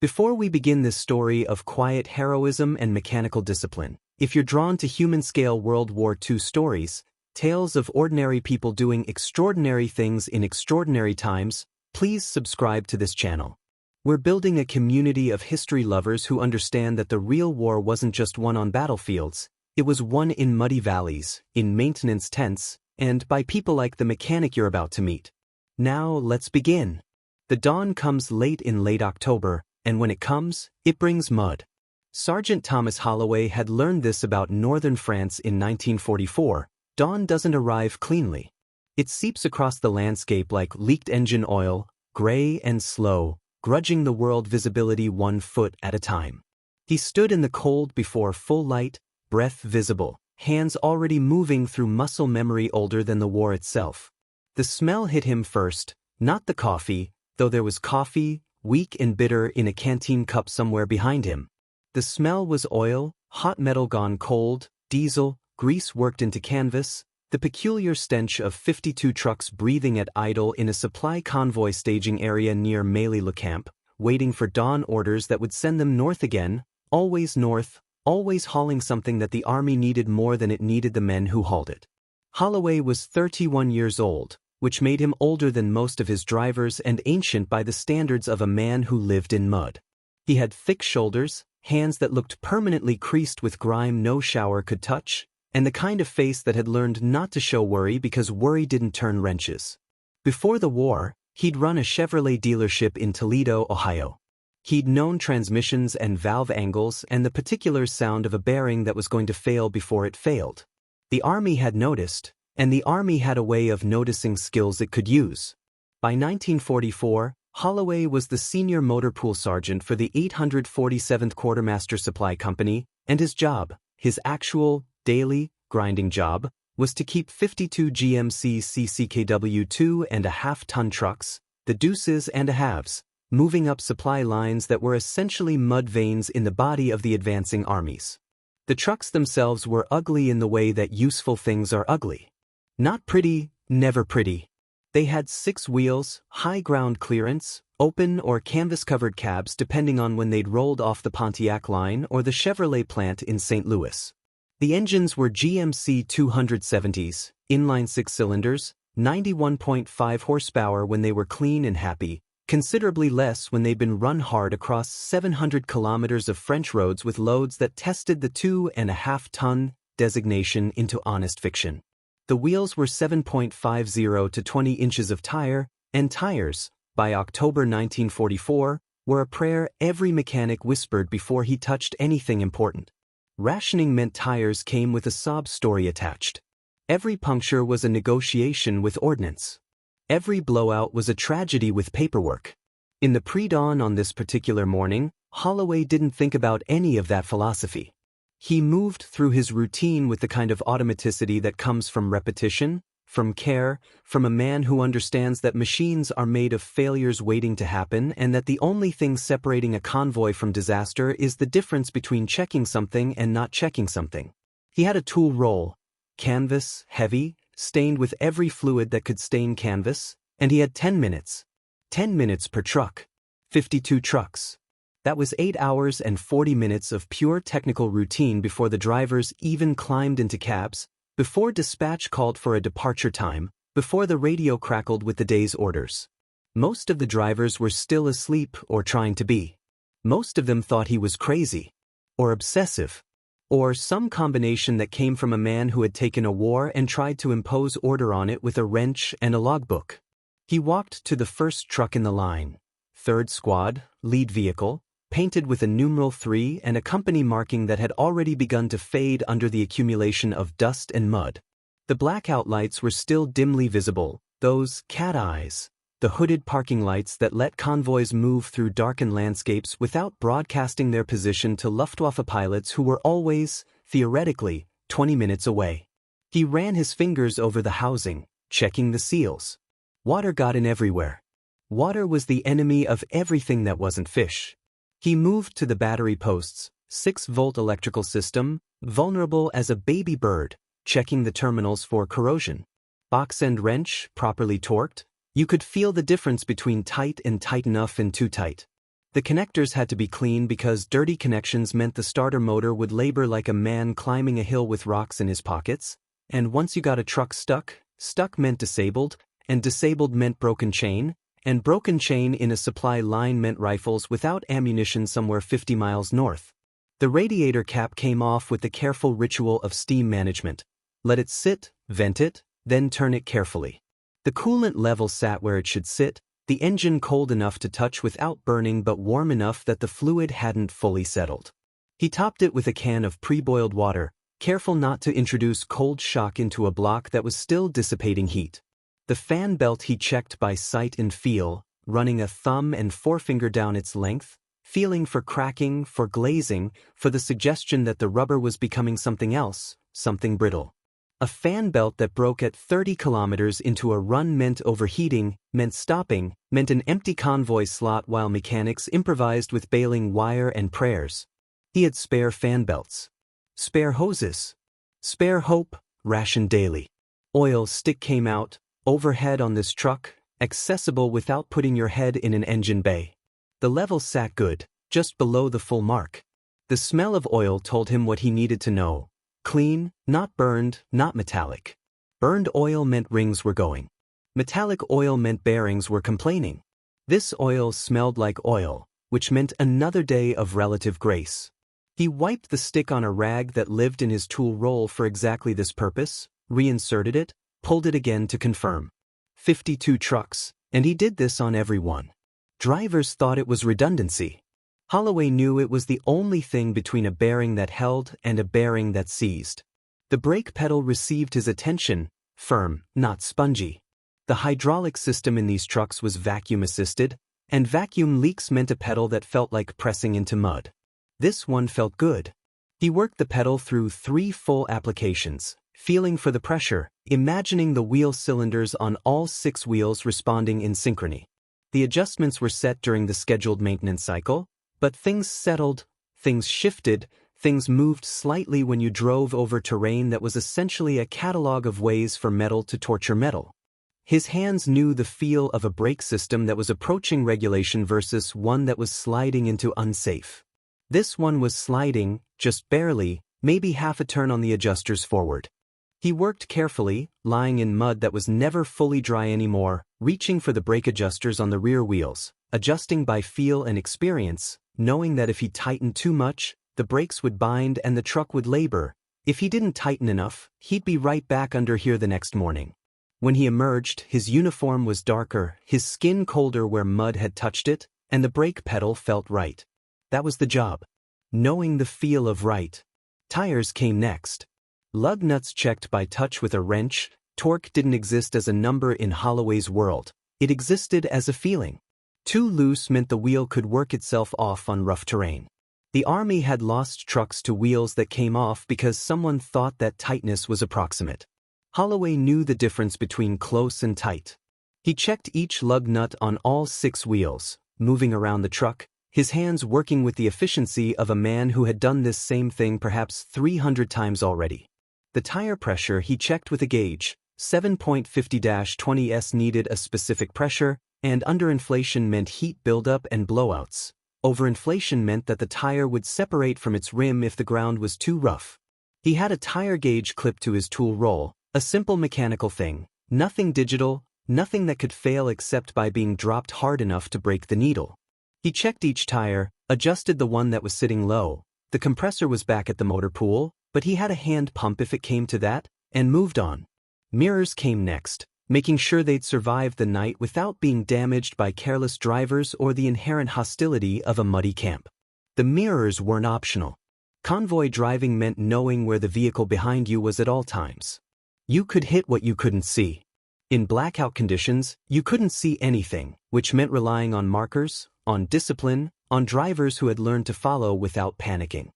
Before we begin this story of quiet heroism and mechanical discipline, if you're drawn to human-scale World War II stories, tales of ordinary people doing extraordinary things in extraordinary times, please subscribe to this channel. We're building a community of history lovers who understand that the real war wasn't just won on battlefields, it was won in muddy valleys, in maintenance tents, and by people like the mechanic you're about to meet. Now let's begin. The dawn comes late in late October, and when it comes, it brings mud. Sergeant Thomas Holloway had learned this about northern France in 1944. Dawn doesn't arrive cleanly. It seeps across the landscape like leaked engine oil, gray and slow, grudging the world visibility 1 foot at a time. He stood in the cold before full light, breath visible, hands already moving through muscle memory older than the war itself. The smell hit him first, not the coffee, though there was coffee, weak and bitter in a canteen cup somewhere behind him. The smell was oil, hot metal gone cold, diesel, grease worked into canvas, the peculiar stench of 52 trucks breathing at idle in a supply convoy staging area near Meilly-le-Camp, waiting for dawn orders that would send them north again, always north, always hauling something that the army needed more than it needed the men who hauled it. Holloway was 31 years old, which made him older than most of his drivers and ancient by the standards of a man who lived in mud. He had thick shoulders, hands that looked permanently creased with grime no shower could touch, and the kind of face that had learned not to show worry because worry didn't turn wrenches. Before the war, he'd run a Chevrolet dealership in Toledo, Ohio. He'd known transmissions and valve angles and the particular sound of a bearing that was going to fail before it failed. The Army had noticed, and the Army had a way of noticing skills it could use. By 1944, Holloway was the senior motor pool sergeant for the 847th Quartermaster Supply Company, and his job, his actual, daily, grinding job, was to keep 52 GMC CCKW 2.5-ton trucks, the Deuce-and-a-Halves, moving up supply lines that were essentially mud veins in the body of the advancing armies. The trucks themselves were ugly in the way that useful things are ugly. Not pretty, never pretty. They had 6 wheels, high ground clearance, open or canvas-covered cabs depending on when they'd rolled off the Pontiac line or the Chevrolet plant in St. Louis. The engines were GMC 270s, inline 6 cylinders, 91.5 horsepower when they were clean and happy, considerably less when they'd been run hard across 700 kilometers of French roads with loads that tested the 2.5-ton designation into honest fiction. The wheels were 7.50 to 20 inches of tire, and tires, by October 1944, were a prayer every mechanic whispered before he touched anything important. Rationing meant tires came with a sob story attached. Every puncture was a negotiation with ordnance. Every blowout was a tragedy with paperwork. In the pre-dawn on this particular morning, Holloway didn't think about any of that philosophy. He moved through his routine with the kind of automaticity that comes from repetition, from care, from a man who understands that machines are made of failures waiting to happen and that the only thing separating a convoy from disaster is the difference between checking something and not checking something. He had a tool roll, canvas, heavy, stained with every fluid that could stain canvas, and he had 10 minutes. 10 minutes per truck. 52 trucks. That was 8 hours and 40 minutes of pure technical routine before the drivers even climbed into cabs, before dispatch called for a departure time, before the radio crackled with the day's orders. Most of the drivers were still asleep or trying to be. Most of them thought he was crazy, or obsessive, or some combination that came from a man who had taken a war and tried to impose order on it with a wrench and a logbook. He walked to the first truck in the line, 3rd Squad, lead vehicle, painted with a numeral 3 and a company marking that had already begun to fade under the accumulation of dust and mud. The blackout lights were still dimly visible, those cat eyes, the hooded parking lights that let convoys move through darkened landscapes without broadcasting their position to Luftwaffe pilots who were always, theoretically, 20 minutes away. He ran his fingers over the housing, checking the seals. Water got in everywhere. Water was the enemy of everything that wasn't fish. He moved to the battery posts, 6-volt electrical system, vulnerable as a baby bird, checking the terminals for corrosion. Box end wrench, properly torqued. You could feel the difference between tight and tight enough and too tight. The connectors had to be clean because dirty connections meant the starter motor would labor like a man climbing a hill with rocks in his pockets, and once you got a truck stuck meant disabled, and disabled meant broken chain, and broken chain in a supply line meant rifles without ammunition somewhere 50 miles north. The radiator cap came off with the careful ritual of steam management. Let it sit, vent it, then turn it carefully. The coolant level sat where it should sit, the engine cold enough to touch without burning but warm enough that the fluid hadn't fully settled. He topped it with a can of pre-boiled water, careful not to introduce cold shock into a block that was still dissipating heat. The fan belt he checked by sight and feel, running a thumb and forefinger down its length, feeling for cracking, for glazing, for the suggestion that the rubber was becoming something else, something brittle. A fan belt that broke at 30 kilometers into a run meant overheating, meant stopping, meant an empty convoy slot while mechanics improvised with baling wire and prayers. He had spare fan belts. Spare hoses. Spare hope, rationed daily. Oil stick came out, overhead on this truck, accessible without putting your head in an engine bay. The level sat good, just below the full mark. The smell of oil told him what he needed to know. Clean, not burned, not metallic. Burned oil meant rings were going. Metallic oil meant bearings were complaining. This oil smelled like oil, which meant another day of relative grace. He wiped the stick on a rag that lived in his tool roll for exactly this purpose, reinserted it, pulled it again to confirm. 52 trucks, and he did this on every one. Drivers thought it was redundancy. Holloway knew it was the only thing between a bearing that held and a bearing that seized. The brake pedal received his attention, firm, not spongy. The hydraulic system in these trucks was vacuum-assisted, and vacuum leaks meant a pedal that felt like pressing into mud. This one felt good. He worked the pedal through 3 full applications, feeling for the pressure, imagining the wheel cylinders on all 6 wheels responding in synchrony. The adjustments were set during the scheduled maintenance cycle, but things settled, things shifted, things moved slightly when you drove over terrain that was essentially a catalog of ways for metal to torture metal. His hands knew the feel of a brake system that was approaching regulation versus one that was sliding into unsafe. This one was sliding, just barely, maybe half a turn on the adjusters forward. He worked carefully, lying in mud that was never fully dry anymore, reaching for the brake adjusters on the rear wheels, adjusting by feel and experience, knowing that if he tightened too much, the brakes would bind and the truck would labor. If he didn't tighten enough, he'd be right back under here the next morning. When he emerged, his uniform was darker, his skin colder where mud had touched it, and the brake pedal felt right. That was the job. Knowing the feel of right. Tires came next. Lug nuts checked by touch with a wrench. Torque didn't exist as a number in Holloway's world. It existed as a feeling. Too loose meant the wheel could work itself off on rough terrain. The Army had lost trucks to wheels that came off because someone thought that tightness was approximate. Holloway knew the difference between close and tight. He checked each lug nut on all 6 wheels, moving around the truck, his hands working with the efficiency of a man who had done this same thing perhaps 300 times already. The tire pressure he checked with a gauge. 7.50-20s needed a specific pressure, and underinflation meant heat buildup and blowouts. Overinflation meant that the tire would separate from its rim if the ground was too rough. He had a tire gauge clipped to his tool roll, a simple mechanical thing, nothing digital, nothing that could fail except by being dropped hard enough to break the needle. He checked each tire, adjusted the one that was sitting low. The compressor was back at the motor pool, but he had a hand pump if it came to that, and moved on. Mirrors came next, making sure they'd survive the night without being damaged by careless drivers or the inherent hostility of a muddy camp. The mirrors weren't optional. Convoy driving meant knowing where the vehicle behind you was at all times. You could hit what you couldn't see. In blackout conditions, you couldn't see anything, which meant relying on markers, on discipline, on drivers who had learned to follow without panicking.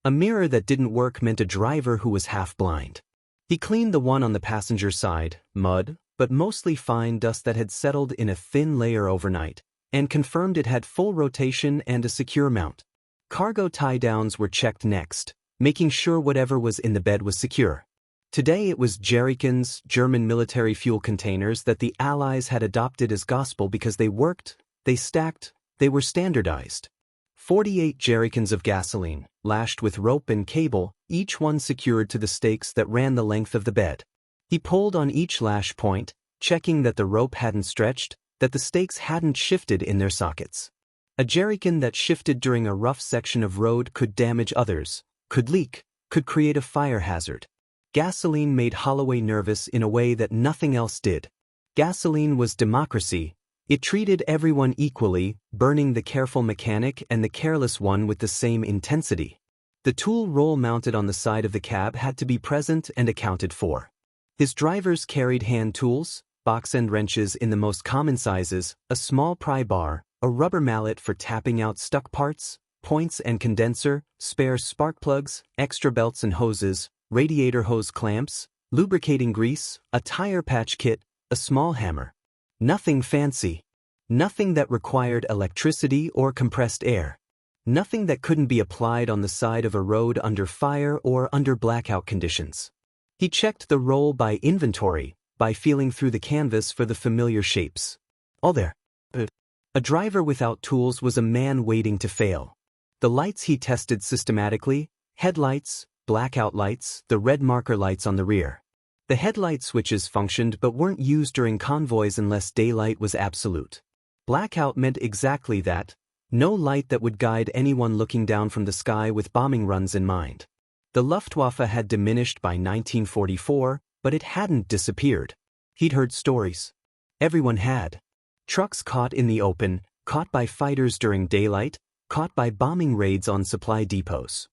A mirror that didn't work meant a driver who was half blind. He cleaned the one on the passenger side, mud, but mostly fine dust that had settled in a thin layer overnight, and confirmed it had full rotation and a secure mount. Cargo tie-downs were checked next, making sure whatever was in the bed was secure. Today it was jerrycans, German military fuel containers that the Allies had adopted as gospel because they worked, they stacked, they were standardized. 48 jerrycans of gasoline, lashed with rope and cable, each one secured to the stakes that ran the length of the bed. He pulled on each lash point, checking that the rope hadn't stretched, that the stakes hadn't shifted in their sockets. A jerrycan that shifted during a rough section of road could damage others, could leak, could create a fire hazard. Gasoline made Holloway nervous in a way that nothing else did. Gasoline was democracy. It treated everyone equally, burning the careful mechanic and the careless one with the same intensity. The tool roll mounted on the side of the cab had to be present and accounted for. His drivers carried hand tools, box-end wrenches in the most common sizes, a small pry bar, a rubber mallet for tapping out stuck parts, points and condenser, spare spark plugs, extra belts and hoses, radiator hose clamps, lubricating grease, a tire patch kit, a small hammer. Nothing fancy. Nothing that required electricity or compressed air. Nothing that couldn't be applied on the side of a road under fire or under blackout conditions. He checked the roll by inventory, by feeling through the canvas for the familiar shapes. All there. A driver without tools was a man waiting to fail. The lights he tested systematically: headlights, blackout lights, the red marker lights on the rear. The headlight switches functioned but weren't used during convoys unless daylight was absolute. Blackout meant exactly that: no light that would guide anyone looking down from the sky with bombing runs in mind. The Luftwaffe had diminished by 1944, but it hadn't disappeared. He'd heard stories. Everyone had. Trucks caught in the open, caught by fighters during daylight, caught by bombing raids on supply depots.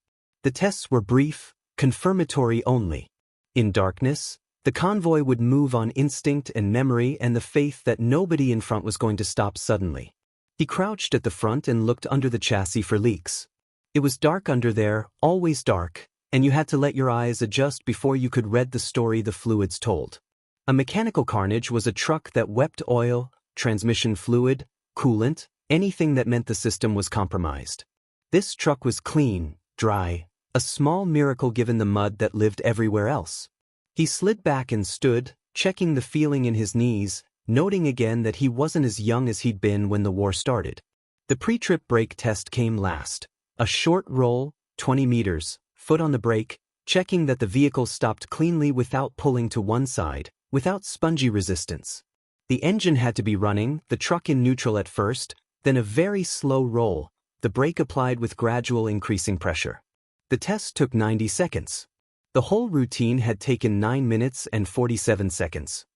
The tests were brief, confirmatory only. In darkness, the convoy would move on instinct and memory and the faith that nobody in front was going to stop suddenly. He crouched at the front and looked under the chassis for leaks. It was dark under there, always dark, and you had to let your eyes adjust before you could read the story the fluids told. A mechanical carnage was a truck that wept oil, transmission fluid, coolant, anything that meant the system was compromised. This truck was clean, dry, a small miracle given the mud that lived everywhere else. He slid back and stood, checking the feeling in his knees, noting again that he wasn't as young as he'd been when the war started. The pre-trip brake test came last. A short roll, 20 meters, foot on the brake, checking that the vehicle stopped cleanly without pulling to one side, without spongy resistance. The engine had to be running, the truck in neutral at first, then a very slow roll, the brake applied with gradual increasing pressure. The test took 90 seconds. The whole routine had taken 9 minutes and 47 seconds.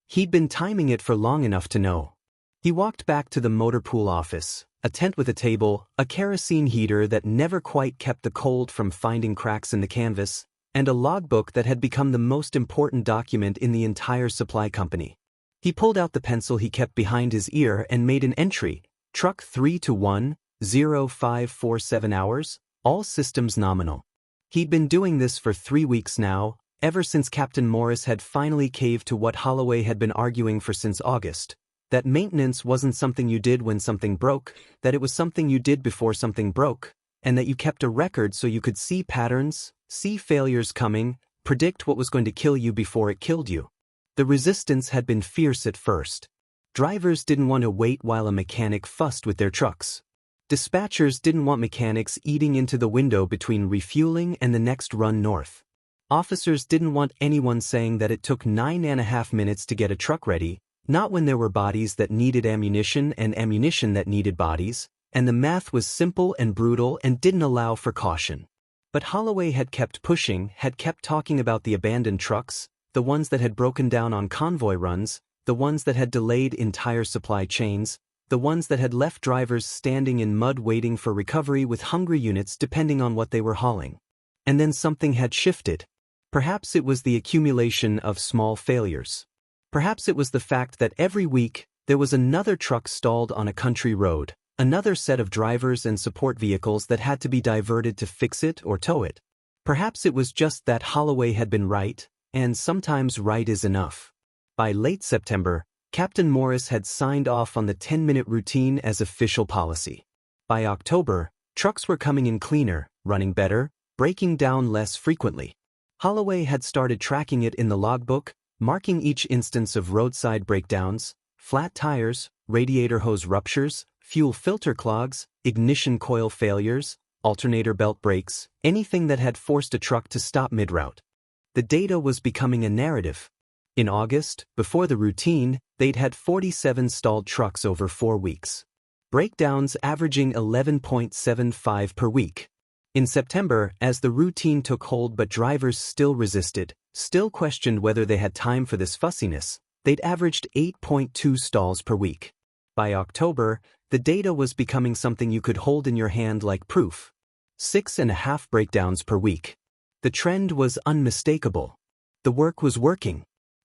He'd been timing it for long enough to know. He walked back to the motor pool office, a tent with a table, a kerosene heater that never quite kept the cold from finding cracks in the canvas, and a logbook that had become the most important document in the entire supply company. He pulled out the pencil he kept behind his ear and made an entry: truck 3-1-0547 hours, all systems nominal. He'd been doing this for 3 weeks now, ever since Captain Morris had finally caved to what Holloway had been arguing for since August, that maintenance wasn't something you did when something broke, that it was something you did before something broke, and that you kept a record so you could see patterns, see failures coming, predict what was going to kill you before it killed you. The resistance had been fierce at first. Drivers didn't want to wait while a mechanic fussed with their trucks. Dispatchers didn't want mechanics eating into the window between refueling and the next run north. Officers didn't want anyone saying that it took 9.5 minutes to get a truck ready, not when there were bodies that needed ammunition and ammunition that needed bodies, and the math was simple and brutal and didn't allow for caution. But Holloway had kept pushing, had kept talking about the abandoned trucks, the ones that had broken down on convoy runs, the ones that had delayed entire supply chains, the ones that had left drivers standing in mud waiting for recovery with hungry units depending on what they were hauling. And then something had shifted. Perhaps it was the accumulation of small failures. Perhaps it was the fact that every week there was another truck stalled on a country road, another set of drivers and support vehicles that had to be diverted to fix it or tow it. Perhaps it was just that Holloway had been right, and sometimes right is enough. By late September, Captain Morris had signed off on the 10-minute routine as official policy. By October, trucks were coming in cleaner, running better, breaking down less frequently. Holloway had started tracking it in the logbook, marking each instance of roadside breakdowns, flat tires, radiator hose ruptures, fuel filter clogs, ignition coil failures, alternator belt breaks, anything that had forced a truck to stop mid-route. The data was becoming a narrative. In August, before the routine, they'd had 47 stalled trucks over 4 weeks. Breakdowns averaging 11.75 per week. In September, as the routine took hold but drivers still resisted, still questioned whether they had time for this fussiness, they'd averaged 8.2 stalls per week. By October, the data was becoming something you could hold in your hand like proof. 6.5 breakdowns per week. The trend was unmistakable. The work was working.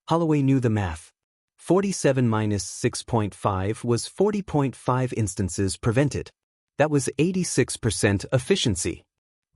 Holloway knew the math. 47 minus 6.5 was 40.5 instances prevented. That was 86% efficiency.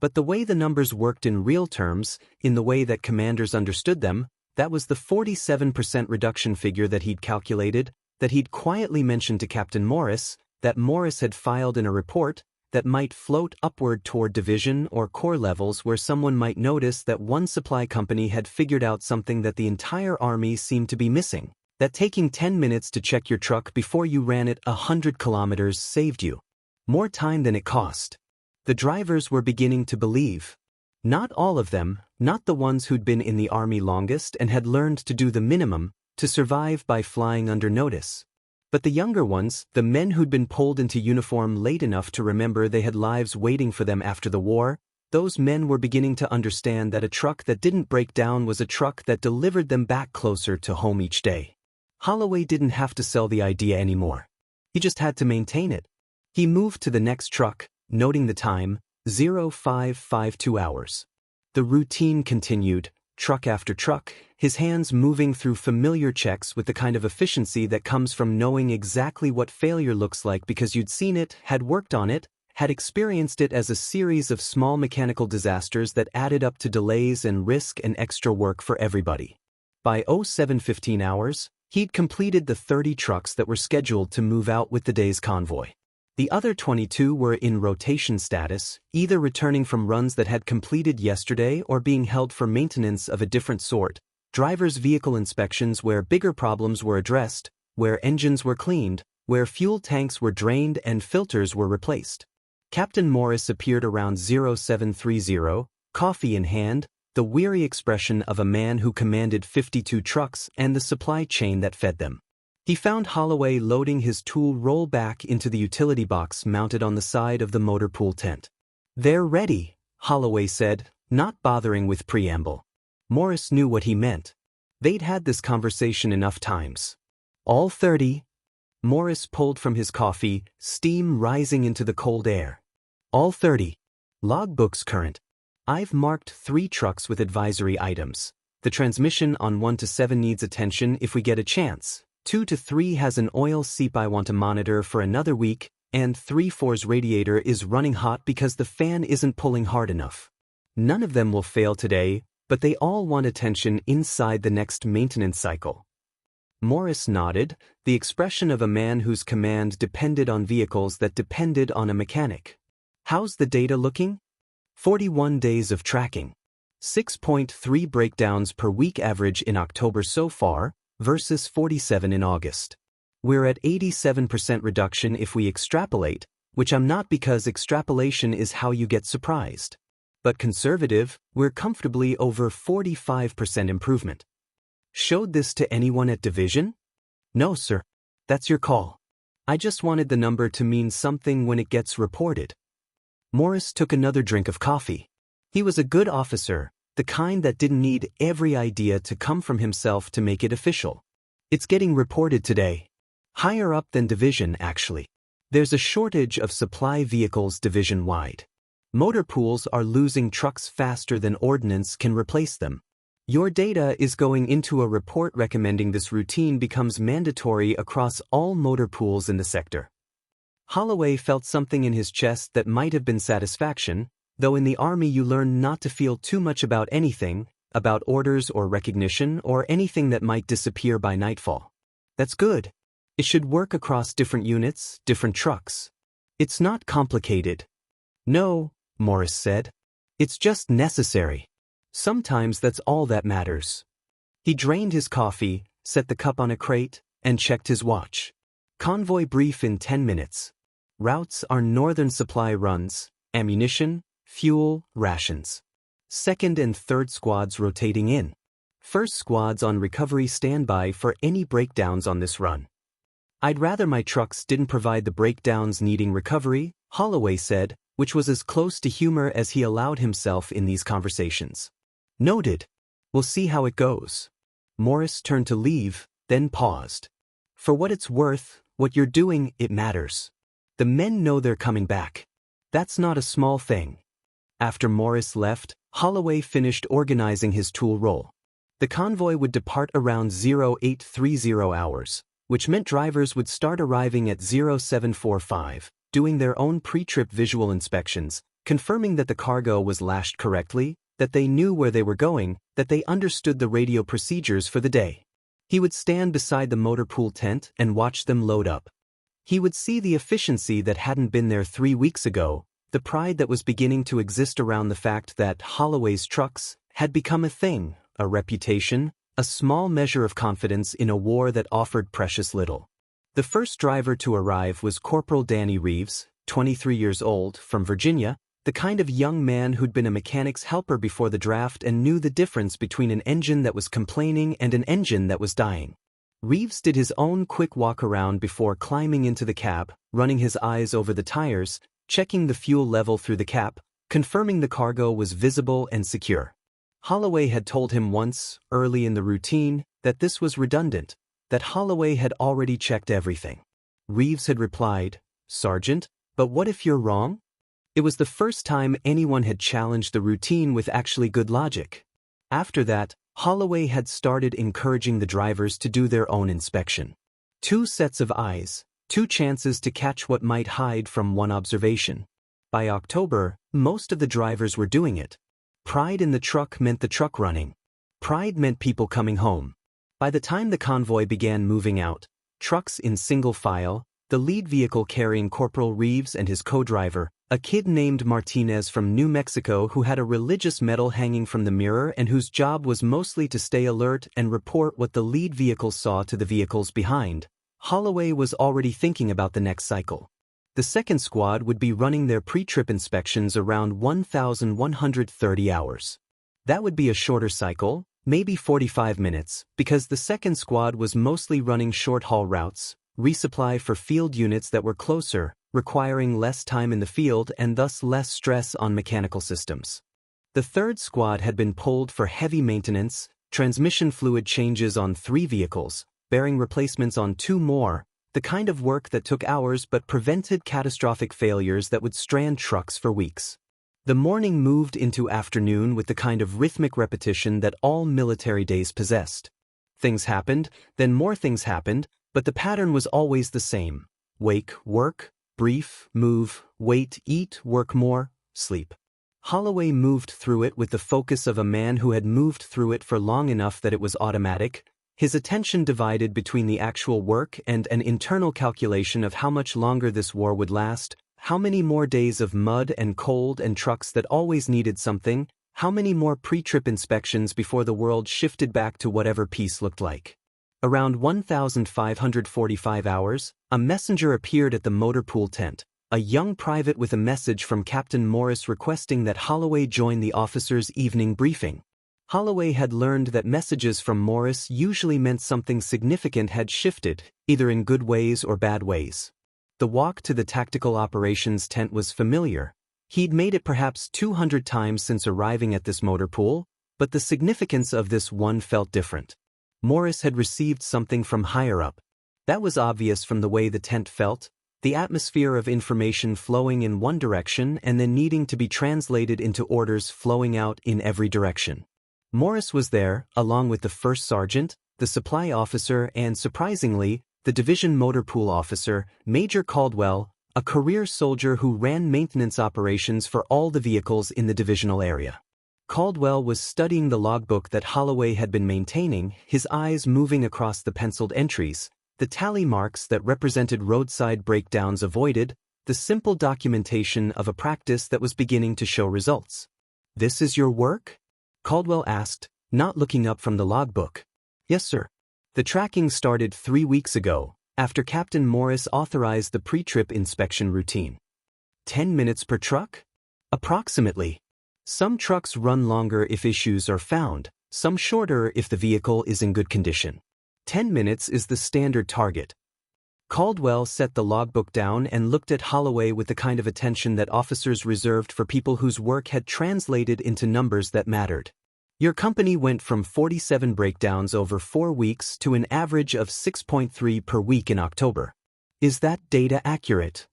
But the way the numbers worked in real terms, in the way that commanders understood them, that was the 47% reduction figure that he'd calculated, that he'd quietly mentioned to Captain Morris, that Morris had filed in a report, that might float upward toward division or corps levels where someone might notice that one supply company had figured out something that the entire army seemed to be missing, that taking 10 minutes to check your truck before you ran it 100 kilometers saved you more time than it cost. The drivers were beginning to believe. Not all of them, not the ones who'd been in the army longest and had learned to do the minimum, to survive by flying under notice. But the younger ones, the men who'd been pulled into uniform late enough to remember they had lives waiting for them after the war, those men were beginning to understand that a truck that didn't break down was a truck that delivered them back closer to home each day. Holloway didn't have to sell the idea anymore. He just had to maintain it. He moved to the next truck, noting the time, 0552 hours. The routine continued, truck after truck, his hands moving through familiar checks with the kind of efficiency that comes from knowing exactly what failure looks like because you'd seen it, had worked on it, had experienced it as a series of small mechanical disasters that added up to delays and risk and extra work for everybody. By 0715 hours, he'd completed the 30 trucks that were scheduled to move out with the day's convoy. The other 22 were in rotation status, either returning from runs that had completed yesterday or being held for maintenance of a different sort, drivers' vehicle inspections where bigger problems were addressed, where engines were cleaned, where fuel tanks were drained and filters were replaced. Captain Morris appeared around 0730, coffee in hand, the weary expression of a man who commanded 52 trucks and the supply chain that fed them. He found Holloway loading his tool roll back into the utility box mounted on the side of the motor pool tent. "They're ready," Holloway said, not bothering with preamble. Morris knew what he meant. They'd had this conversation enough times. "All 30. Morris pulled from his coffee, steam rising into the cold air. "All 30. Logbooks current. I've marked 3 trucks with advisory items. The transmission on 1 to 7 needs attention if we get a chance. 2 to 3 has an oil seep I want to monitor for another week, and 3-4's radiator is running hot because the fan isn't pulling hard enough. None of them will fail today, but they all want attention inside the next maintenance cycle." Morris nodded, the expression of a man whose command depended on vehicles that depended on a mechanic. "How's the data looking?" 41 days of tracking. 6.3 breakdowns per week average in October so far, versus 47 in August. We're at 87% reduction if we extrapolate, which I'm not because extrapolation is how you get surprised. But conservative, we're comfortably over 45% improvement. Showed this to anyone at division? "No, sir. That's your call. I just wanted the number to mean something when it gets reported." Morris took another drink of coffee. He was a good officer, the kind that didn't need every idea to come from himself to make it official. "It's getting reported today. Higher up than division, actually. There's a shortage of supply vehicles division-wide. Motor pools are losing trucks faster than ordnance can replace them. Your data is going into a report recommending this routine becomes mandatory across all motor pools in the sector." Holloway felt something in his chest that might have been satisfaction, though in the Army you learn not to feel too much about anything, about orders or recognition or anything that might disappear by nightfall. That's good. It should work across different units, different trucks. It's not complicated. "No," Morris said. "It's just necessary. Sometimes that's all that matters." He drained his coffee, set the cup on a crate, and checked his watch. "Convoy brief in 10 minutes. Routes are northern supply runs, ammunition, fuel, rations. Second and third squads rotating in. First squads on recovery standby for any breakdowns on this run. I'd rather my trucks didn't provide the breakdowns needing recovery, Holloway said, which was as close to humor as he allowed himself in these conversations. Noted. We'll see how it goes. Morris turned to leave, then paused. For what it's worth, what you're doing, it matters. The men know they're coming back. That's not a small thing. After Morris left, Holloway finished organizing his tool roll. The convoy would depart around 0830 hours, which meant drivers would start arriving at 0745, doing their own pre-trip visual inspections, confirming that the cargo was lashed correctly, that they knew where they were going, that they understood the radio procedures for the day. He would stand beside the motor pool tent and watch them load up. He would see the efficiency that hadn't been there 3 weeks ago, the pride that was beginning to exist around the fact that Holloway's trucks had become a thing, a reputation, a small measure of confidence in a war that offered precious little. The first driver to arrive was Corporal Danny Reeves, 23 years old, from Virginia, the kind of young man who'd been a mechanic's helper before the draft and knew the difference between an engine that was complaining and an engine that was dying. Reeves did his own quick walk around before climbing into the cab, running his eyes over the tires, checking the fuel level through the cap, confirming the cargo was visible and secure. Holloway had told him once, early in the routine, that this was redundant, that Holloway had already checked everything. Reeves had replied, "Sergeant, but what if you're wrong?" It was the first time anyone had challenged the routine with actually good logic. After that, Holloway had started encouraging the drivers to do their own inspection. 2 sets of eyes, 2 chances to catch what might hide from one observation. By October, most of the drivers were doing it. Pride in the truck meant the truck running. Pride meant people coming home. By the time the convoy began moving out, trucks in single file, the lead vehicle carrying Corporal Reeves and his co-driver, a kid named Martinez from New Mexico who had a religious medal hanging from the mirror and whose job was mostly to stay alert and report what the lead vehicle saw to the vehicles behind. Holloway was already thinking about the next cycle. The second squad would be running their pre-trip inspections around 1130 hours. That would be a shorter cycle, maybe 45 minutes, because the second squad was mostly running short-haul routes, resupply for field units that were closer, requiring less time in the field and thus less stress on mechanical systems. The third squad had been pulled for heavy maintenance, transmission fluid changes on 3 vehicles, bearing replacements on 2 more, the kind of work that took hours but prevented catastrophic failures that would strand trucks for weeks. The morning moved into afternoon with the kind of rhythmic repetition that all military days possessed. Things happened, then more things happened, but the pattern was always the same. Wake, work, brief, move, wait, eat, work more, sleep. Holloway moved through it with the focus of a man who had moved through it for long enough that it was automatic, his attention divided between the actual work and an internal calculation of how much longer this war would last, how many more days of mud and cold and trucks that always needed something, how many more pre-trip inspections before the world shifted back to whatever peace looked like. Around 1545 hours, a messenger appeared at the motor pool tent, a young private with a message from Captain Morris requesting that Holloway join the officers' evening briefing. Holloway had learned that messages from Morris usually meant something significant had shifted, either in good ways or bad ways. The walk to the tactical operations tent was familiar. He'd made it perhaps 200 times since arriving at this motor pool, but the significance of this one felt different. Morris had received something from higher up. That was obvious from the way the tent felt, the atmosphere of information flowing in one direction and then needing to be translated into orders flowing out in every direction. Morris was there, along with the first sergeant, the supply officer and, surprisingly, the division motor pool officer, Major Caldwell, a career soldier who ran maintenance operations for all the vehicles in the divisional area. Caldwell was studying the logbook that Holloway had been maintaining, his eyes moving across the penciled entries, the tally marks that represented roadside breakdowns avoided, the simple documentation of a practice that was beginning to show results. "This is your work?" Caldwell asked, not looking up from the logbook. "Yes, sir. The tracking started 3 weeks ago, after Captain Morris authorized the pre-trip inspection routine. 10 minutes per truck? Approximately. Some trucks run longer if issues are found, some shorter if the vehicle is in good condition. 10 minutes is the standard target. Caldwell set the logbook down and looked at Holloway with the kind of attention that officers reserved for people whose work had translated into numbers that mattered. Your company went from 47 breakdowns over 4 weeks to an average of 6.3 per week in October. Is that data accurate?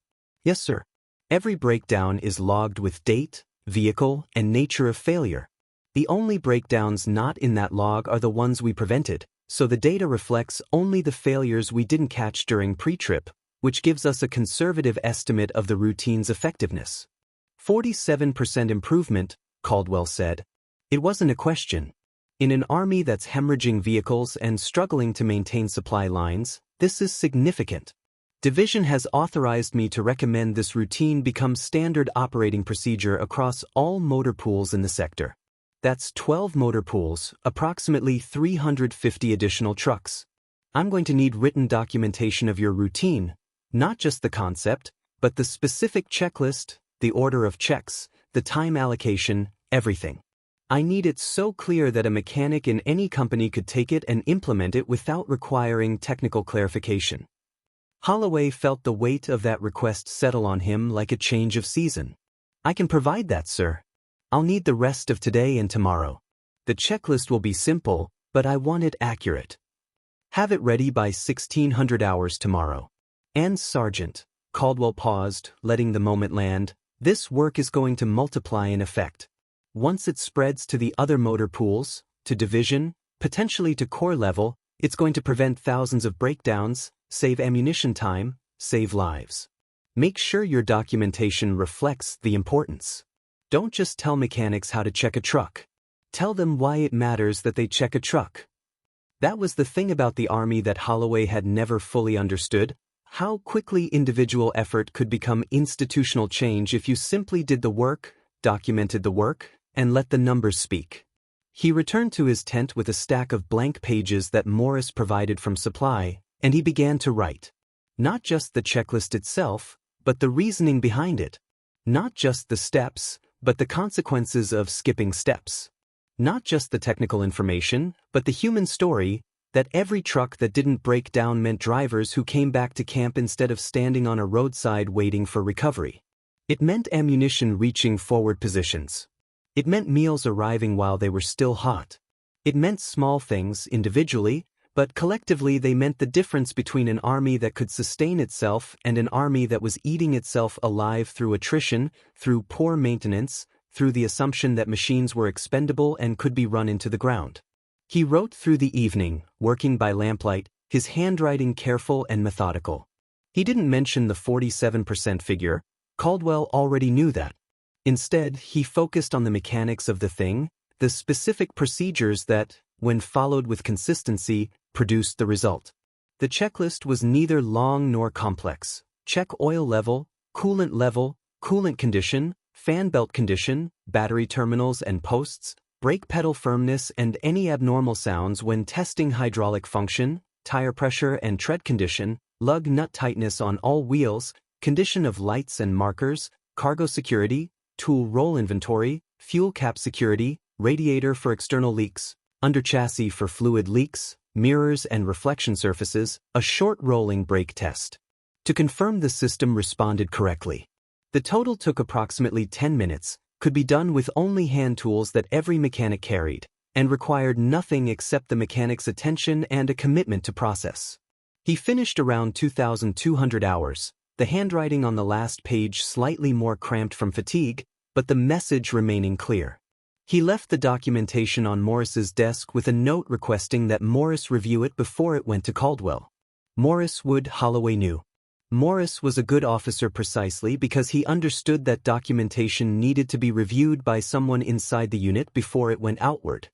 Yes, sir. Every breakdown is logged with date, vehicle, and nature of failure. The only breakdowns not in that log are the ones we prevented, so the data reflects only the failures we didn't catch during pre-trip, which gives us a conservative estimate of the routine's effectiveness. 47% improvement, Caldwell said. It wasn't a question. In an army that's hemorrhaging vehicles and struggling to maintain supply lines, this is significant. Division has authorized me to recommend this routine become standard operating procedure across all motor pools in the sector. That's 12 motor pools, approximately 350 additional trucks. I'm going to need written documentation of your routine, not just the concept, but the specific checklist, the order of checks, the time allocation, everything. I need it so clear that a mechanic in any company could take it and implement it without requiring technical clarification. Holloway felt the weight of that request settle on him like a change of season. I can provide that, sir. I'll need the rest of today and tomorrow. The checklist will be simple, but I want it accurate. Have it ready by 1600 hours tomorrow. And Sergeant, Caldwell paused, letting the moment land, this work is going to multiply in effect. Once it spreads to the other motor pools, to division, potentially to corps level, it's going to prevent thousands of breakdowns, save ammunition time, save lives. Make sure your documentation reflects the importance. Don't just tell mechanics how to check a truck. Tell them why it matters that they check a truck. That was the thing about the Army that Holloway had never fully understood, how quickly individual effort could become institutional change if you simply did the work, documented the work, and let the numbers speak. He returned to his tent with a stack of blank pages that Morris provided from supply, and he began to write. Not just the checklist itself, but the reasoning behind it. Not just the steps, but the consequences of skipping steps. Not just the technical information, but the human story, that every truck that didn't break down meant drivers who came back to camp instead of standing on a roadside waiting for recovery. It meant ammunition reaching forward positions. It meant meals arriving while they were still hot. It meant small things individually, but collectively they meant the difference between an army that could sustain itself and an army that was eating itself alive through attrition, through poor maintenance, through the assumption that machines were expendable and could be run into the ground. He wrote through the evening, working by lamplight, his handwriting careful and methodical. He didn't mention the 47% figure. Caldwell already knew that. Instead, he focused on the mechanics of the thing, the specific procedures that, when followed with consistency, produced the result. The checklist was neither long nor complex. Check oil level, coolant condition, fan belt condition, battery terminals and posts, brake pedal firmness and any abnormal sounds when testing hydraulic function, tire pressure and tread condition, lug nut tightness on all wheels, condition of lights and markers, cargo security, tool roll inventory, fuel cap security, radiator for external leaks, under chassis for fluid leaks, mirrors and reflection surfaces, a short rolling brake test. To confirm the system responded correctly. The total took approximately 10 minutes, could be done with only hand tools that every mechanic carried, and required nothing except the mechanic's attention and a commitment to process. He finished around 2,200 hours, the handwriting on the last page slightly more cramped from fatigue, but the message remaining clear. He left the documentation on Morris's desk with a note requesting that Morris review it before it went to Caldwell. Morris would, Holloway knew. Morris was a good officer precisely because he understood that documentation needed to be reviewed by someone inside the unit before it went outward.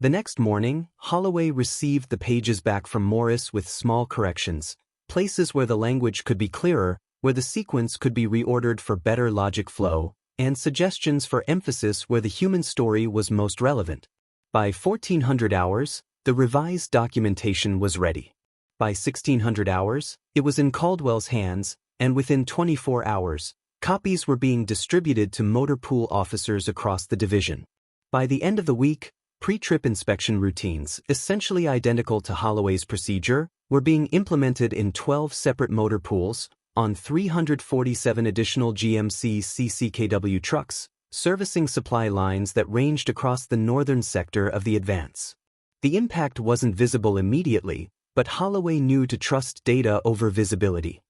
The next morning, Holloway received the pages back from Morris with small corrections, places where the language could be clearer, where the sequence could be reordered for better logic flow, and suggestions for emphasis where the human story was most relevant. By 1400 hours, the revised documentation was ready. By 1600 hours, it was in Caldwell's hands, and within 24 hours, copies were being distributed to motor pool officers across the division. By the end of the week, pre-trip inspection routines, essentially identical to Holloway's procedure, were being implemented in 12 separate motor pools, on 347 additional GMC CCKW trucks, servicing supply lines that ranged across the northern sector of the advance. The impact wasn't visible immediately, but Holloway knew to trust data over visibility.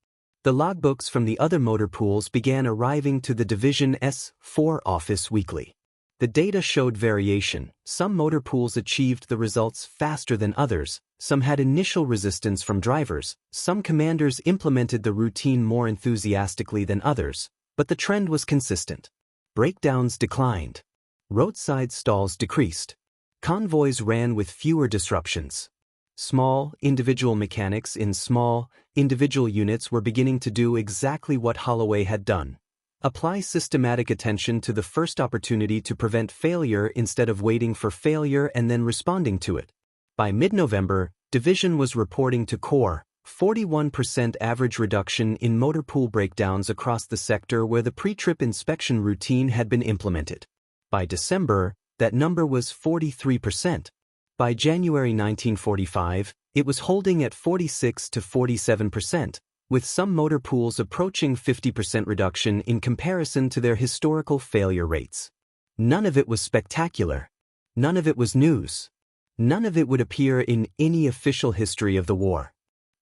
The logbooks from the other motor pools began arriving to the Division S4 office weekly. The data showed variation. Some motor pools achieved the results faster than others, some had initial resistance from drivers, some commanders implemented the routine more enthusiastically than others, but the trend was consistent. Breakdowns declined. Roadside stalls decreased. Convoys ran with fewer disruptions. Small, individual mechanics in small, individual units were beginning to do exactly what Holloway had done. Apply systematic attention to the first opportunity to prevent failure instead of waiting for failure and then responding to it. By mid-November, Division was reporting to Corps 41% average reduction in motor pool breakdowns across the sector where the pre-trip inspection routine had been implemented. By December, that number was 43%. By January 1945, it was holding at 46 to 47%, with some motor pools approaching 50% reduction in comparison to their historical failure rates. None of it was spectacular. None of it was news. None of it would appear in any official history of the war.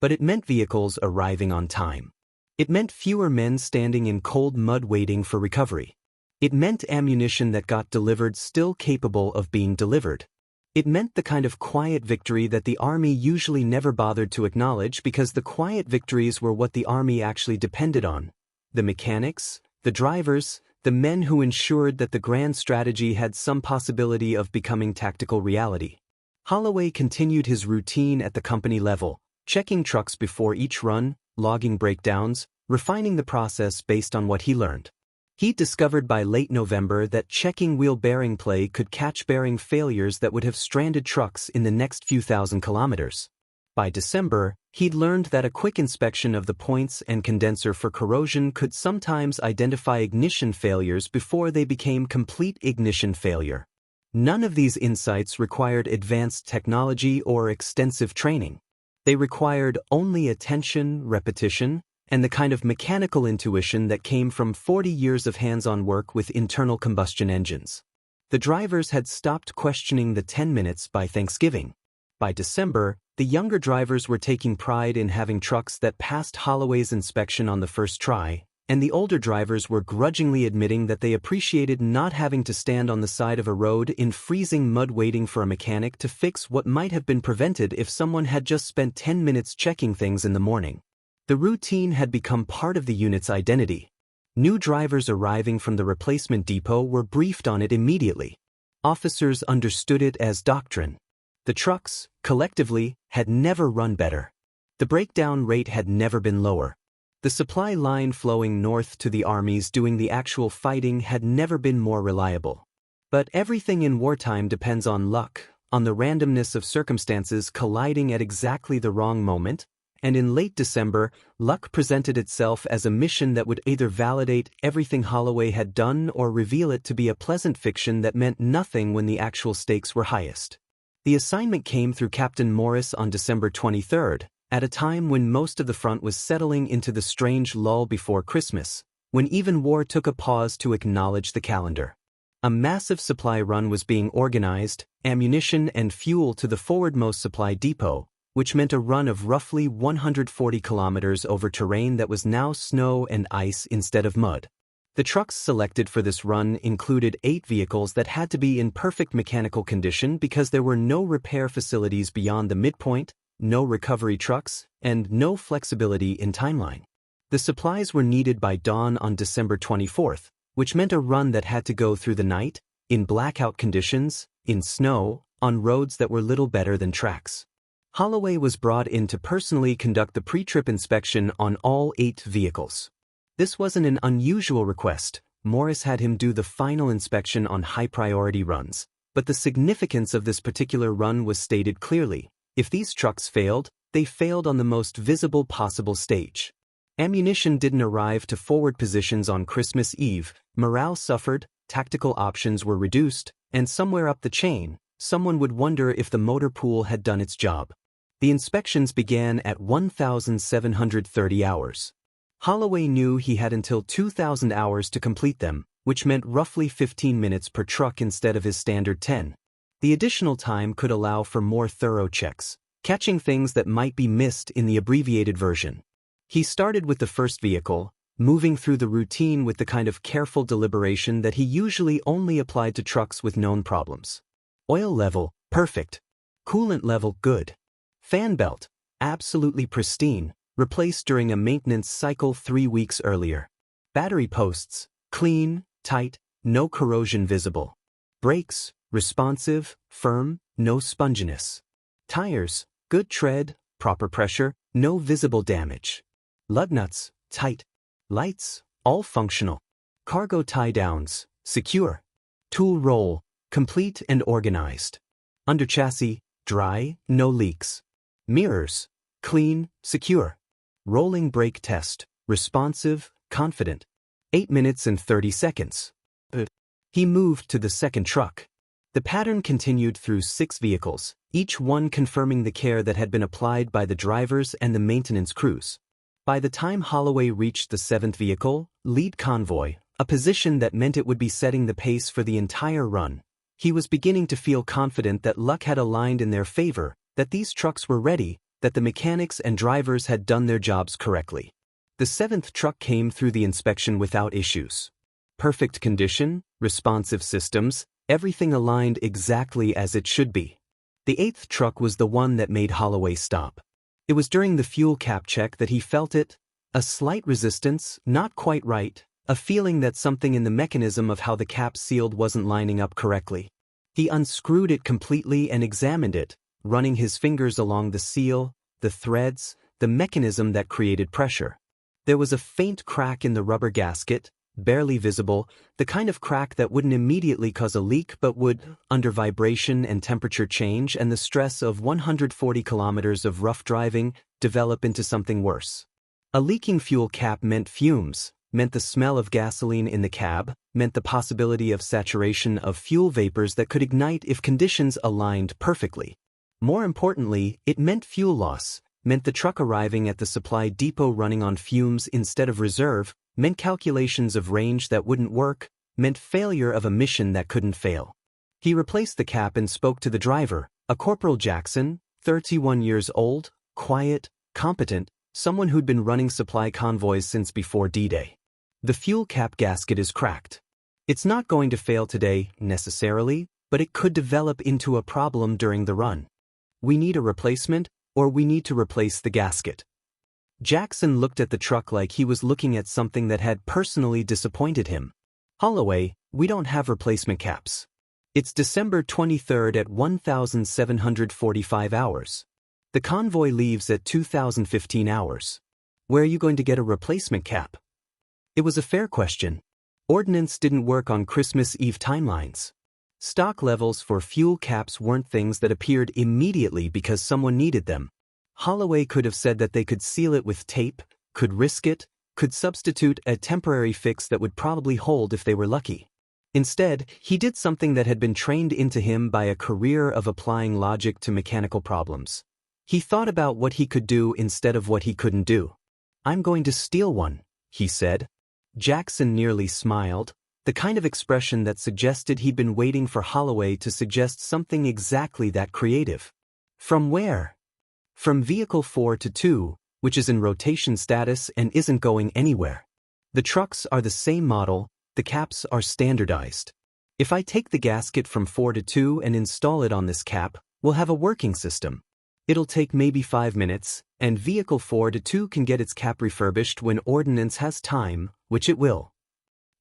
But it meant vehicles arriving on time. It meant fewer men standing in cold mud waiting for recovery. It meant ammunition that got delivered still capable of being delivered. It meant the kind of quiet victory that the Army usually never bothered to acknowledge because the quiet victories were what the Army actually depended on. The mechanics, the drivers, the men who ensured that the grand strategy had some possibility of becoming tactical reality. Holloway continued his routine at the company level, checking trucks before each run, logging breakdowns, refining the process based on what he learned. He discovered by late November that checking wheel bearing play could catch bearing failures that would have stranded trucks in the next few thousand kilometers. By December, he'd learned that a quick inspection of the points and condenser for corrosion could sometimes identify ignition failures before they became complete ignition failure. None of these insights required advanced technology or extensive training. They required only attention, repetition, and the kind of mechanical intuition that came from 40 years of hands-on work with internal combustion engines. The drivers had stopped questioning the 10 minutes by Thanksgiving. By December, the younger drivers were taking pride in having trucks that passed Holloway's inspection on the first try, and the older drivers were grudgingly admitting that they appreciated not having to stand on the side of a road in freezing mud waiting for a mechanic to fix what might have been prevented if someone had just spent 10 minutes checking things in the morning. The routine had become part of the unit's identity. New drivers arriving from the replacement depot were briefed on it immediately. Officers understood it as doctrine. The trucks, collectively, had never run better. The breakdown rate had never been lower. The supply line flowing north to the armies doing the actual fighting had never been more reliable. But everything in wartime depends on luck, on the randomness of circumstances colliding at exactly the wrong moment, and in late December, luck presented itself as a mission that would either validate everything Holloway had done or reveal it to be a pleasant fiction that meant nothing when the actual stakes were highest. The assignment came through Captain Morris on December 23rd, at a time when most of the front was settling into the strange lull before Christmas, when even war took a pause to acknowledge the calendar. A massive supply run was being organized, ammunition and fuel to the forwardmost supply depot, which meant a run of roughly 140 kilometers over terrain that was now snow and ice instead of mud. The trucks selected for this run included 8 vehicles that had to be in perfect mechanical condition because there were no repair facilities beyond the midpoint, no recovery trucks, and no flexibility in timeline. The supplies were needed by dawn on December 24th, which meant a run that had to go through the night, in blackout conditions, in snow, on roads that were little better than tracks. Holloway was brought in to personally conduct the pre-trip inspection on all 8 vehicles. This wasn't an unusual request. Morris had him do the final inspection on high-priority runs, but the significance of this particular run was stated clearly. If these trucks failed, they failed on the most visible possible stage. Ammunition didn't arrive to forward positions on Christmas Eve, morale suffered, tactical options were reduced, and somewhere up the chain, someone would wonder if the motor pool had done its job. The inspections began at 1,730 hours. Holloway knew he had until 2,000 hours to complete them, which meant roughly 15 minutes per truck instead of his standard 10. The additional time could allow for more thorough checks, catching things that might be missed in the abbreviated version. He started with the first vehicle, moving through the routine with the kind of careful deliberation that he usually only applied to trucks with known problems. Oil level, perfect. Coolant level, good. Fan belt, absolutely pristine, replaced during a maintenance cycle 3 weeks earlier. Battery posts, clean, tight, no corrosion visible. Brakes, responsive, firm, no sponginess. Tires, good tread, proper pressure, no visible damage. Lug nuts, tight. Lights, all functional. Cargo tie-downs, secure. Tool roll, complete and organized. Under chassis, dry, no leaks. Mirrors, clean, secure. Rolling brake test, responsive, confident. 8 minutes and 30 seconds. He moved to the second truck. The pattern continued through 6 vehicles, each one confirming the care that had been applied by the drivers and the maintenance crews. By the time Holloway reached the 7th vehicle, lead convoy, a position that meant it would be setting the pace for the entire run, he was beginning to feel confident that luck had aligned in their favor, that these trucks were ready, that the mechanics and drivers had done their jobs correctly. The 7th truck came through the inspection without issues. Perfect condition, responsive systems, everything aligned exactly as it should be. The 8th truck was the one that made Holloway stop. It was during the fuel cap check that he felt it, a slight resistance, not quite right, a feeling that something in the mechanism of how the cap sealed wasn't lining up correctly. He unscrewed it completely and examined it, running his fingers along the seal, the threads, the mechanism that created pressure. There was a faint crack in the rubber gasket, barely visible, the kind of crack that wouldn't immediately cause a leak but would, under vibration and temperature change and the stress of 140 kilometers of rough driving, develop into something worse. A leaking fuel cap meant fumes, meant the smell of gasoline in the cab, meant the possibility of saturation of fuel vapors that could ignite if conditions aligned perfectly. More importantly, it meant fuel loss, meant the truck arriving at the supply depot running on fumes instead of reserve, meant calculations of range that wouldn't work, meant failure of a mission that couldn't fail. He replaced the cap and spoke to the driver, a Corporal Jackson, 31 years old, quiet, competent, someone who'd been running supply convoys since before D-Day. The fuel cap gasket is cracked. It's not going to fail today, necessarily, but it could develop into a problem during the run. We need a replacement, or we need to replace the gasket. Jackson looked at the truck like he was looking at something that had personally disappointed him. Holloway, we don't have replacement caps. It's December 23rd at 1,745 hours. The convoy leaves at 2,015 hours. Where are you going to get a replacement cap? It was a fair question. Ordnance didn't work on Christmas Eve timelines. Stock levels for fuel caps weren't things that appeared immediately because someone needed them. Holloway could have said that they could seal it with tape, could risk it, could substitute a temporary fix that would probably hold if they were lucky. Instead, he did something that had been trained into him by a career of applying logic to mechanical problems. He thought about what he could do instead of what he couldn't do. I'm going to steal one, he said. Jackson nearly smiled, the kind of expression that suggested he'd been waiting for Holloway to suggest something exactly that creative. From where? From Vehicle 4-2, which is in rotation status and isn't going anywhere. The trucks are the same model, the caps are standardized. If I take the gasket from 4-2 and install it on this cap, we'll have a working system. It'll take maybe 5 minutes, and Vehicle 4-2 can get its cap refurbished when Ordnance has time, which it will.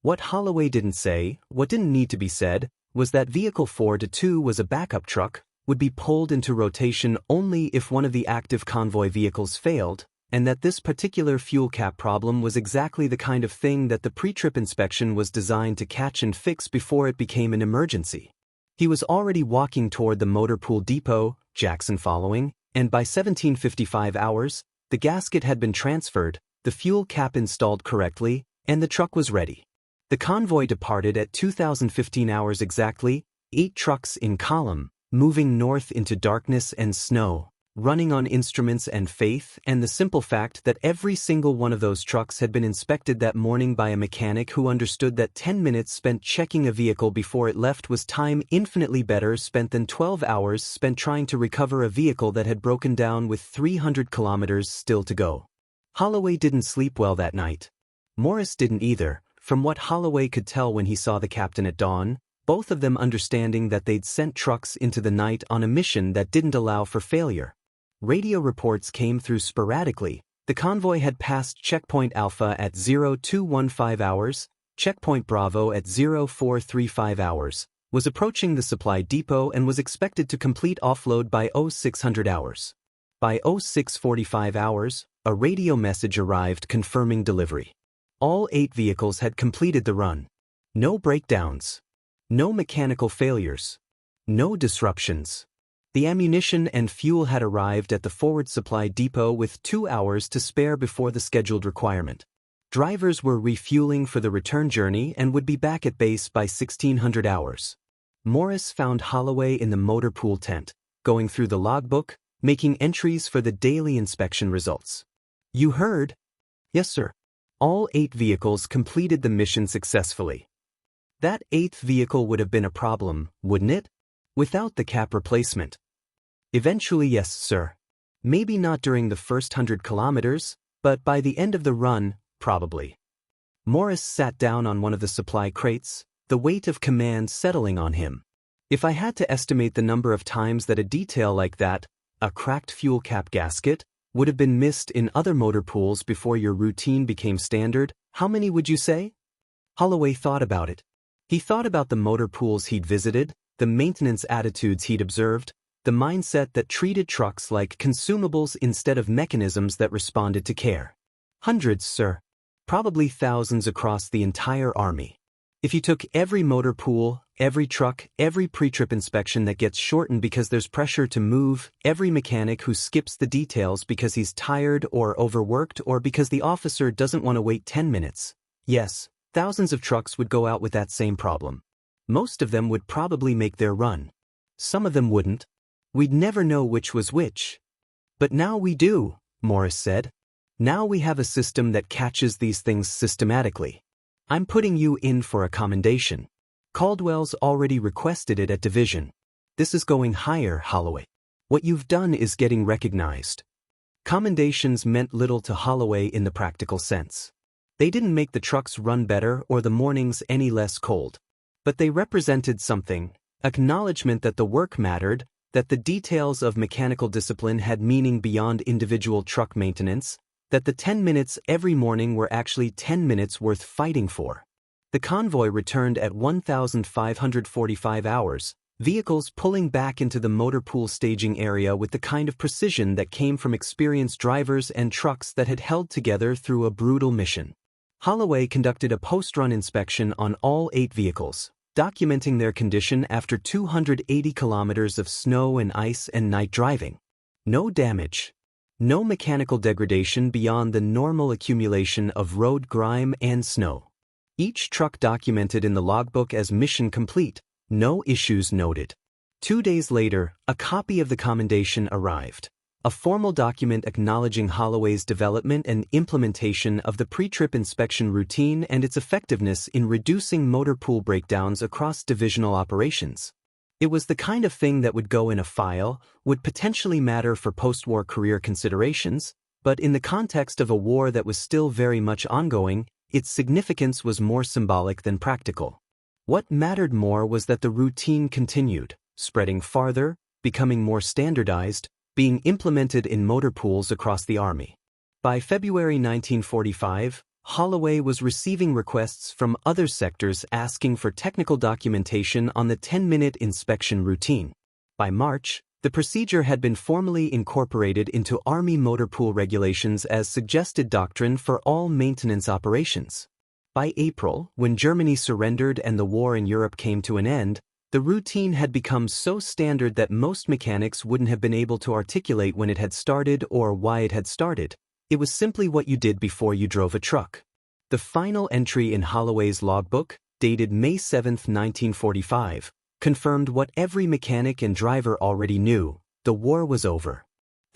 What Holloway didn't say, what didn't need to be said, was that Vehicle 4-2 was a backup truck, would be pulled into rotation only if one of the active convoy vehicles failed, and that this particular fuel cap problem was exactly the kind of thing that the pre-trip inspection was designed to catch and fix before it became an emergency. He was already walking toward the motor pool depot, Jackson following, and by 1755 hours, the gasket had been transferred, the fuel cap installed correctly, and the truck was ready. The convoy departed at 2015 hours exactly, 8 trucks in column, moving north into darkness and snow, running on instruments and faith and the simple fact that every single one of those trucks had been inspected that morning by a mechanic who understood that 10 minutes spent checking a vehicle before it left was time infinitely better spent than 12 hours spent trying to recover a vehicle that had broken down with 300 kilometers still to go. Holloway didn't sleep well that night. Morris didn't either, from what Holloway could tell when he saw the captain at dawn, both of them understanding that they'd sent trucks into the night on a mission that didn't allow for failure. Radio reports came through sporadically. The convoy had passed Checkpoint Alpha at 0215 hours, Checkpoint Bravo at 0435 hours, was approaching the supply depot and was expected to complete offload by 0600 hours. By 0645 hours, a radio message arrived confirming delivery. All 8 vehicles had completed the run. No breakdowns. No mechanical failures. No disruptions. The ammunition and fuel had arrived at the forward supply depot with 2 hours to spare before the scheduled requirement. Drivers were refueling for the return journey and would be back at base by 1600 hours. Morris found Holloway in the motor pool tent, going through the logbook, making entries for the daily inspection results. "You heard?" "Yes, sir." All 8 vehicles completed the mission successfully. That 8th vehicle would have been a problem, wouldn't it? Without the cap replacement. Eventually, yes, sir. Maybe not during the first 100 kilometers, but by the end of the run, probably. Morris sat down on one of the supply crates, the weight of command settling on him. If I had to estimate the number of times that a detail like that, a cracked fuel cap gasket, would have been missed in other motor pools before your routine became standard, how many would you say? Holloway thought about it. He thought about the motor pools he'd visited, the maintenance attitudes he'd observed, the mindset that treated trucks like consumables instead of mechanisms that responded to care. Hundreds, sir. Probably thousands across the entire Army. If you took every motor pool, every truck, every pre-trip inspection that gets shortened because there's pressure to move, every mechanic who skips the details because he's tired or overworked or because the officer doesn't want to wait 10 minutes, yes, thousands of trucks would go out with that same problem. Most of them would probably make their run. Some of them wouldn't. We'd never know which was which. But now we do, Morris said. Now we have a system that catches these things systematically. I'm putting you in for a commendation. Caldwell's already requested it at division. This is going higher, Holloway. What you've done is getting recognized. Commendations meant little to Holloway in the practical sense. They didn't make the trucks run better or the mornings any less cold. But they represented something, acknowledgement that the work mattered, that the details of mechanical discipline had meaning beyond individual truck maintenance, that the 10 minutes every morning were actually 10 minutes worth fighting for. The convoy returned at 1,545 hours, vehicles pulling back into the motor pool staging area with the kind of precision that came from experienced drivers and trucks that had held together through a brutal mission. Holloway conducted a post-run inspection on all 8 vehicles, documenting their condition after 280 kilometers of snow and ice and night driving. No damage. No mechanical degradation beyond the normal accumulation of road grime and snow. Each truck documented in the logbook as mission complete, no issues noted. 2 days later, a copy of the commendation arrived. A formal document acknowledging Holloway's development and implementation of the pre-trip inspection routine and its effectiveness in reducing motor pool breakdowns across divisional operations. It was the kind of thing that would go in a file, would potentially matter for post-war career considerations, but in the context of a war that was still very much ongoing, its significance was more symbolic than practical. What mattered more was that the routine continued, spreading farther, becoming more standardized, being implemented in motor pools across the Army. By February 1945, Holloway was receiving requests from other sectors asking for technical documentation on the 10-minute inspection routine. By March, the procedure had been formally incorporated into Army motor pool regulations as suggested doctrine for all maintenance operations. By April, when Germany surrendered and the war in Europe came to an end, The routine had become so standard that most mechanics wouldn't have been able to articulate when it had started or why it had started. It was simply what you did before you drove a truck. The final entry in Holloway's logbook, dated May 7, 1945, confirmed what every mechanic and driver already knew: the war was over.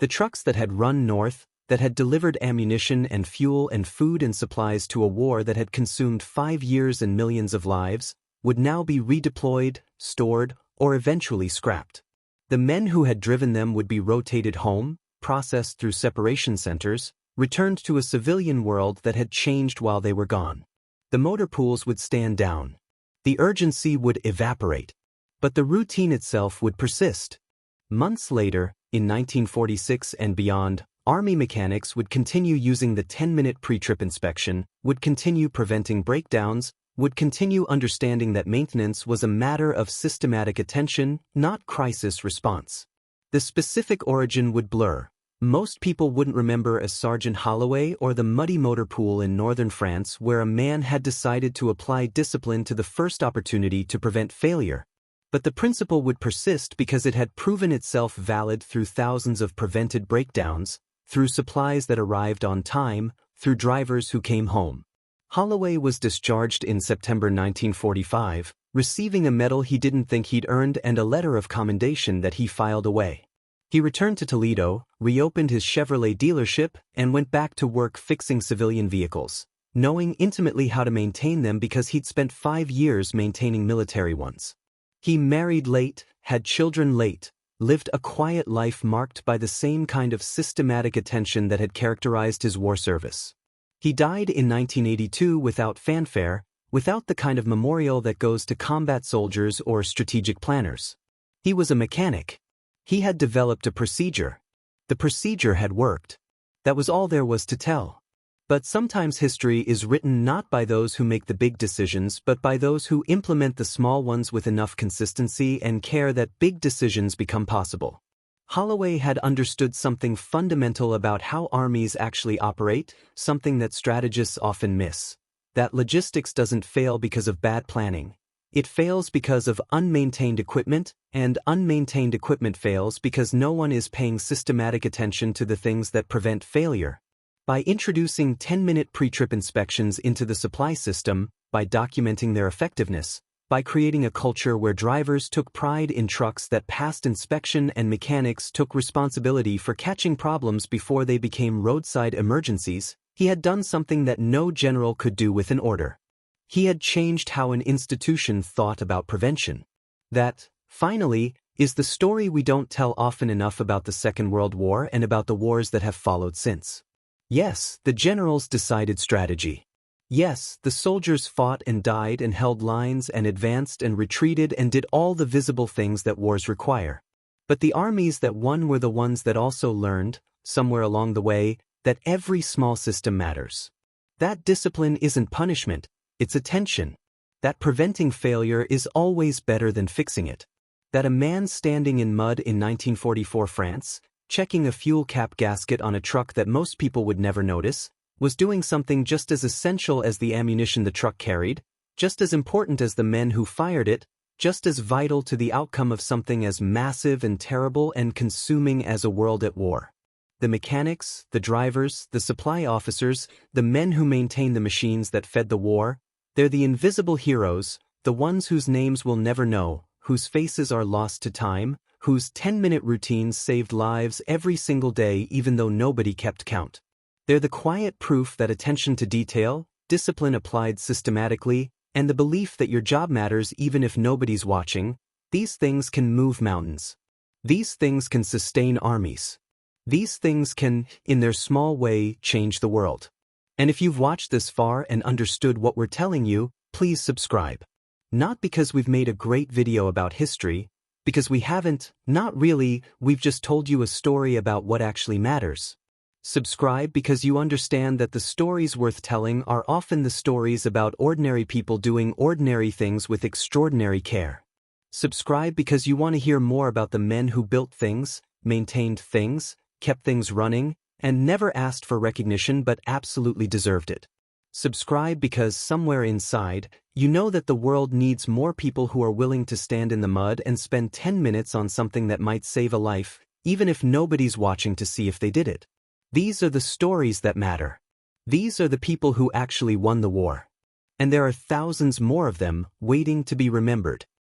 The trucks that had run north, that had delivered ammunition and fuel and food and supplies to a war that had consumed 5 years and millions of lives, would now be redeployed, stored, or eventually scrapped. The men who had driven them would be rotated home, processed through separation centers, returned to a civilian world that had changed while they were gone. The motor pools would stand down. The urgency would evaporate. But the routine itself would persist. Months later, in 1946 and beyond, Army mechanics would continue using the 10-minute pre-trip inspection, would continue preventing breakdowns, would continue understanding that maintenance was a matter of systematic attention, not crisis response. The specific origin would blur. Most people wouldn't remember a Sergeant Holloway or the muddy motor pool in northern France where a man had decided to apply discipline to the first opportunity to prevent failure. But the principle would persist because it had proven itself valid through thousands of prevented breakdowns, through supplies that arrived on time, through drivers who came home. Holloway was discharged in September 1945, receiving a medal he didn't think he'd earned and a letter of commendation that he filed away. He returned to Toledo, reopened his Chevrolet dealership, and went back to work fixing civilian vehicles, knowing intimately how to maintain them because he'd spent 5 years maintaining military ones. He married late, had children late, lived a quiet life marked by the same kind of systematic attention that had characterized his war service. He died in 1982 without fanfare, without the kind of memorial that goes to combat soldiers or strategic planners. He was a mechanic. He had developed a procedure. The procedure had worked. That was all there was to tell. But sometimes history is written not by those who make the big decisions but by those who implement the small ones with enough consistency and care that big decisions become possible. Holloway had understood something fundamental about how armies actually operate, something that strategists often miss. That logistics doesn't fail because of bad planning. It fails because of unmaintained equipment, and unmaintained equipment fails because no one is paying systematic attention to the things that prevent failure. By introducing 10-minute pre-trip inspections into the supply system, by documenting their effectiveness, by creating a culture where drivers took pride in trucks that passed inspection and mechanics took responsibility for catching problems before they became roadside emergencies, he had done something that no general could do with an order. He had changed how an institution thought about prevention. That, finally, is the story we don't tell often enough about the Second World War and about the wars that have followed since. Yes, the generals decided strategy. Yes, the soldiers fought and died and held lines and advanced and retreated and did all the visible things that wars require. But the armies that won were the ones that also learned, somewhere along the way, that every small system matters. That discipline isn't punishment, it's attention. That preventing failure is always better than fixing it. That a man standing in mud in 1944 France, checking a fuel cap gasket on a truck that most people would never notice, was doing something just as essential as the ammunition the truck carried, just as important as the men who fired it, just as vital to the outcome of something as massive and terrible and consuming as a world at war. The mechanics, the drivers, the supply officers, the men who maintain the machines that fed the war, they're the invisible heroes, the ones whose names we'll never know, whose faces are lost to time, whose 10-minute routines saved lives every single day even though nobody kept count. They're the quiet proof that attention to detail, discipline applied systematically, and the belief that your job matters even if nobody's watching, these things can move mountains. These things can sustain armies. These things can, in their small way, change the world. And if you've watched this far and understood what we're telling you, please subscribe. Not because we've made a great video about history, because we haven't, not really, we've just told you a story about what actually matters. Subscribe because you understand that the stories worth telling are often the stories about ordinary people doing ordinary things with extraordinary care. Subscribe because you want to hear more about the men who built things, maintained things, kept things running, and never asked for recognition but absolutely deserved it. Subscribe because somewhere inside, you know that the world needs more people who are willing to stand in the mud and spend 10 minutes on something that might save a life, even if nobody's watching to see if they did it. These are the stories that matter. These are the people who actually won the war. And there are thousands more of them waiting to be remembered.